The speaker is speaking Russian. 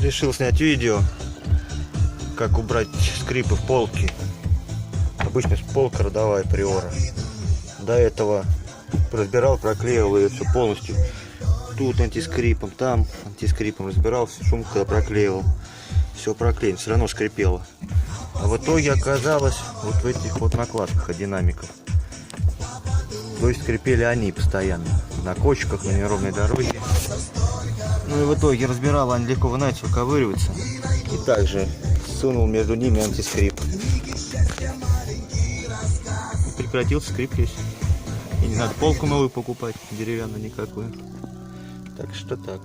Решил снять видео, как убрать скрипы в полке. Обычно полка родовая Приора. До этого разбирал, проклеивал ее все полностью. Тут антискрипом, там антискрипом разбирался, шумку когда проклеивал. Все проклеено, все равно скрипело. А в итоге оказалось вот в этих вот накладках от динамиков. То есть скрипели они постоянно. На кочках, на неровной дороге. Ну и в итоге разбирал, они легко, вы знаете, выковыриваются. И также сунул между ними антискрип. Прекратился скрип есть. И не надо полку новую покупать, деревянную никакую. Так что так.